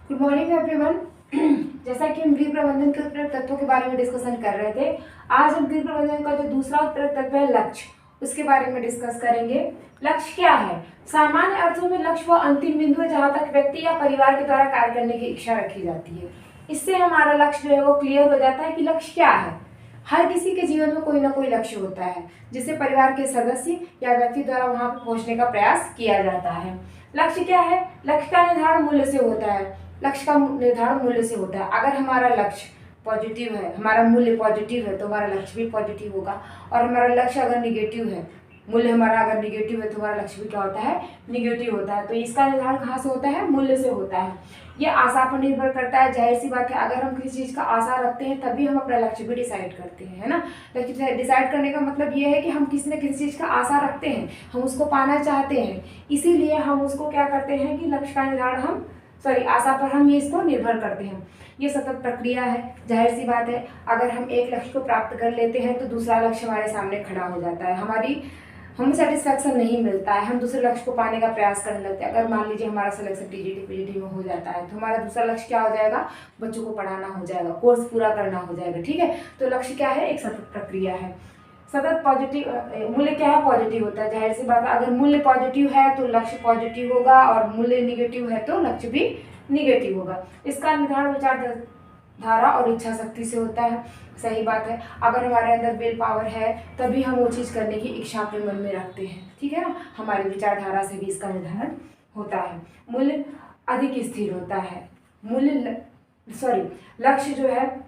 Good morning everyone. जैसा कि हम गृह प्रबंधन के उत्प्रेरक तत्वों के बारे में डिस्कशन कर रहे थे, आज हम गृह प्रबंधन का जो दूसरा उत्प्रेरक तत्व है लक्ष्य, उसके बारे में डिस्कस करेंगे। लक्ष्य क्या है? सामान्य अर्थों में लक्ष्य वह अंतिम बिंदु है जहां तक व्यक्ति या परिवार के द्वारा कार्य करने की इच्छा रखी जाती है। इससे हमारा लक्ष्य जो है वो क्लियर हो जाता है कि लक्ष्य क्या है। हर किसी के जीवन में कोई ना कोई लक्ष्य होता है जिसे परिवार के सदस्य या व्यक्ति द्वारा वहां पर पहुंचने का प्रयास किया जाता है। लक्ष्य क्या है? लक्ष्य का निर्धारण मूल्य से होता है। लक्ष्य का निर्धारण मूल्य से होता है। अगर हमारा लक्ष्य पॉजिटिव है, हमारा मूल्य पॉजिटिव है, तो हमारा लक्ष्य भी पॉजिटिव होगा। और हमारा लक्ष्य अगर निगेटिव है, मूल्य हमारा अगर निगेटिव है, तो हमारा लक्ष्य भी क्या होता है? निगेटिव होता है। तो इसका निर्धारण कहाँ से होता है? मूल्य से होता है। ये आशा पर निर्भर करता है। जाहिर सी बात है, अगर हम किसी चीज़ का आशा रखते हैं तभी हम अपना लक्ष्य भी डिसाइड करते हैं, है ना। लक्ष्य डिसाइड करने का मतलब ये है कि हम किसी न किसी चीज़ का आशा रखते हैं, हम उसको पाना चाहते हैं, इसीलिए हम उसको क्या करते हैं कि लक्ष्य का निर्धारण हम आशा पर हम ये इसको निर्भर करते हैं। ये सतत प्रक्रिया है। जाहिर सी बात है, अगर हम एक लक्ष्य को प्राप्त कर लेते हैं तो दूसरा लक्ष्य हमारे सामने खड़ा हो जाता है। हमें सेटिस्फैक्शन नहीं मिलता है, हम दूसरे लक्ष्य को पाने का प्रयास करने लगते हैं। अगर मान लीजिए हमारा सिलेक्शन टीजीटी पीजीटी में हो जाता है तो हमारा दूसरा लक्ष्य क्या हो जाएगा? बच्चों को पढ़ाना हो जाएगा, कोर्स पूरा करना हो जाएगा, ठीक है। तो लक्ष्य क्या है? एक सतत प्रक्रिया है। सतत पॉजिटिव मूल्य क्या है? पॉजिटिव होता है। जाहिर सी बात है, अगर मूल्य पॉजिटिव है तो लक्ष्य पॉजिटिव होगा, और मूल्य निगेटिव है तो लक्ष्य भी निगेटिव होगा। इसका निर्धारण विचारधारा और इच्छा शक्ति से होता है। सही बात है, अगर हमारे अंदर विल पावर है तभी हम वो चीज़ करने की इच्छा अपने मन में रखते हैं, ठीक है ना। हमारी विचारधारा से भी इसका निर्धारण होता है। मूल्य अधिक स्थिर होता है। लक्ष्य जो है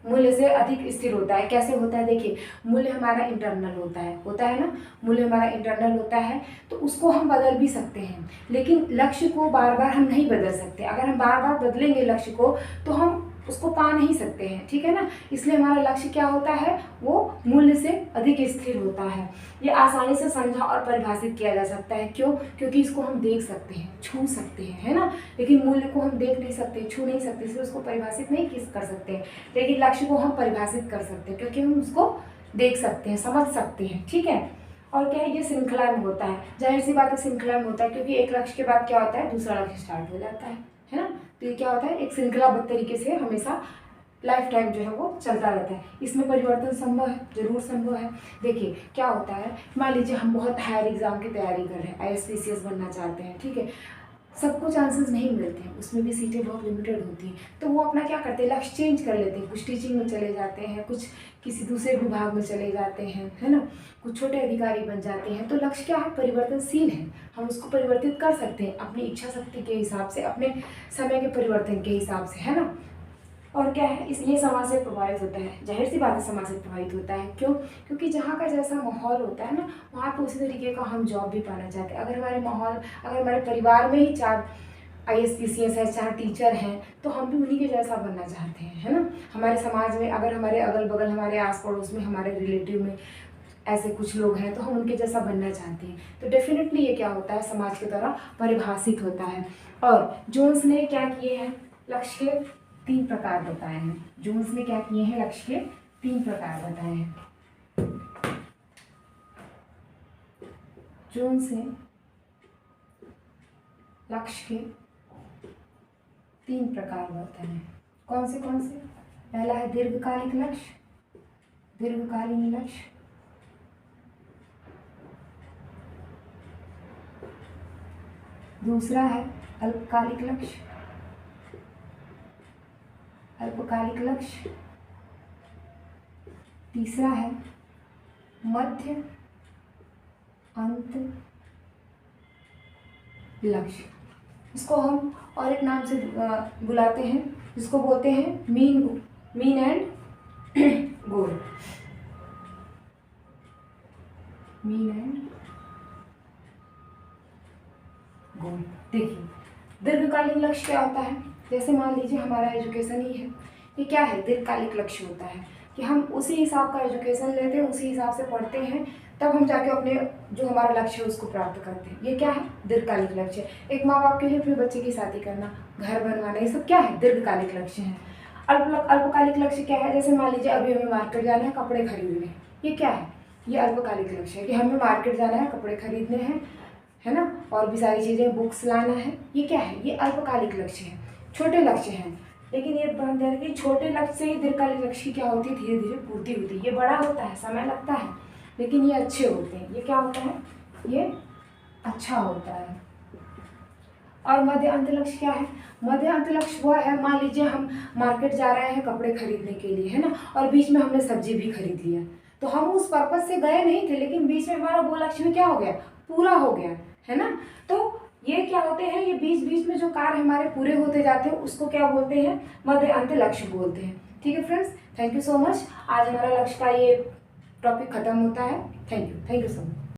मूल्य से अधिक स्थिर होता है। कैसे होता है? देखिए, मूल्य हमारा इंटरनल होता है ना। मूल्य हमारा इंटरनल होता है तो उसको हम बदल भी सकते हैं, लेकिन लक्ष्य को बार बार हम नहीं बदल सकते। अगर हम बार बार बदलेंगे लक्ष्य को तो हम उसको पा नहीं सकते हैं, ठीक है ना। इसलिए हमारा लक्ष्य क्या होता है? वो मूल्य से अधिक स्थिर होता है। ये आसानी से समझा और परिभाषित किया जा सकता है। क्यों? क्योंकि इसको हम देख सकते हैं, छू सकते हैं, है ना। लेकिन मूल्य को हम देख नहीं सकते, छू नहीं सकते, इसलिए उसको परिभाषित नहीं कर सकते हैं। लेकिन लक्ष्य को हम परिभाषित कर सकते हैं क्योंकि हम उसको देख सकते हैं, समझ सकते हैं, ठीक है। और क्या है? ये श्रृंखला में होता है। जाहिर सी बात है, श्रृंखला में होता है क्योंकि एक लक्ष्य के बाद क्या होता है? दूसरा लक्ष्य स्टार्ट हो जाता है ना। तो ये क्या होता है? एक श्रृंखलाबद्ध तरीके से हमेशा लाइफ टाइम जो है वो चलता रहता है। इसमें परिवर्तन संभव है, जरूर संभव है। देखिए क्या होता है, मान लीजिए हम बहुत हायर एग्जाम की तैयारी कर रहे हैं, IAS बनना चाहते हैं, ठीक है। सबको चांसेस नहीं मिलते हैं, उसमें भी सीटें बहुत लिमिटेड होती हैं, तो वो अपना क्या करते हैं? लक्ष्य चेंज कर लेते हैं। कुछ टीचिंग में चले जाते हैं, कुछ किसी दूसरे विभाग में चले जाते हैं, है ना। कुछ छोटे अधिकारी बन जाते हैं। तो लक्ष्य क्या है? परिवर्तनशील है। हम उसको परिवर्तित कर सकते हैं अपनी इच्छा शक्ति के हिसाब से, अपने समय के परिवर्तन के हिसाब से, है ना। और क्या है? इसलिए समाज से प्रभावित होता है। जाहिर सी बात है, समाज से प्रभावित होता है। क्यों? क्योंकि जहाँ का जैसा माहौल होता है ना, वहाँ पर उसी तरीके का हम जॉब भी पाना चाहते हैं। अगर हमारे परिवार में ही 4 IAS PCS है, 4 टीचर हैं, तो हम भी उन्हीं के जैसा बनना चाहते हैं, है ना। हमारे समाज में अगर हमारे अगल बगल, हमारे आस पड़ोस में, हमारे रिलेटिव में ऐसे कुछ लोग हैं तो हम उनके जैसा बनना चाहते हैं। तो डेफिनेटली ये क्या होता है? समाज के द्वारा परिभाषित होता है। और जोन्स ने क्या किए हैं? लक्ष्य के 3 प्रकार बताए हैं। जोन्स ने क्या किए हैं? लक्ष्य के 3 प्रकार बताए हैं। जोन्स ने लक्ष्य के 3 प्रकार बताए हैं। कौन से? पहला है दीर्घकालिक लक्ष्य, दीर्घकालीन लक्ष्य। दूसरा है अल्पकालिक लक्ष्य, अल्पकालिक लक्ष्य। तीसरा है मध्य अंत लक्ष्य। इसको हम और एक नाम से बुलाते हैं, जिसको बोलते हैं mean and goal. Mean and goal. देखिए, दीर्घकालीन लक्ष्य क्या होता है? जैसे मान लीजिए हमारा एजुकेशन ही है, ये क्या है? दीर्घकालिक लक्ष्य होता है कि हम उसी हिसाब का एजुकेशन लेते हैं, उसी हिसाब से पढ़ते हैं, तब हम जाके अपने जो हमारा लक्ष्य है उसको प्राप्त करते हैं। ये क्या है? दीर्घकालिक लक्ष्य। एक माँ बाप के लिए अपने बच्चे की शादी करना, घर बनवाना, ये सब क्या है? दीर्घकालिक लक्ष्य है। अल्पकालिक लक्ष्य क्या है? जैसे मान लीजिए अभी हमें मार्केट जाना है, कपड़े खरीदने हैं, ये क्या है? ये अल्पकालिक लक्ष्य है कि हमें मार्केट जाना है, कपड़े खरीदने हैं, है ना, और भी सारी चीज़ें, बुक्स लाना है, ये क्या है? ये अल्पकालिक लक्ष्य है। छोटे लक्ष्य हैं। लेकिन ये ध्यान देना कि छोटे लक्ष्य से ही दीर्घकालिक लक्ष्य की क्या होती है, धीरे धीरे पूर्ति होती है। ये बड़ा होता है, समय लगता है, लेकिन ये अच्छे होते हैं। ये क्या होता है, ये अच्छा होता है। और मध्य अंत लक्ष्य क्या है, मध्य अंत लक्ष्य वो है, मान लीजिए हम मार्केट जा रहे हैं कपड़े खरीदने के लिए, है ना, और बीच में हमने सब्जी भी खरीद लिया, तो हम उस पर्पज से गए नहीं थे, लेकिन बीच में हमारा वो लक्ष्य भी क्या हो गया, पूरा हो गया, है ना। तो ये क्या होते हैं, ये बीच बीच में जो कार्य हमारे पूरे होते जाते हैं उसको क्या बोलते हैं, मध्य अंत लक्ष्य बोलते हैं। ठीक है friends, thank you so much. आज हमारा लक्ष्य का ये टॉपिक खत्म होता है। Thank you so much.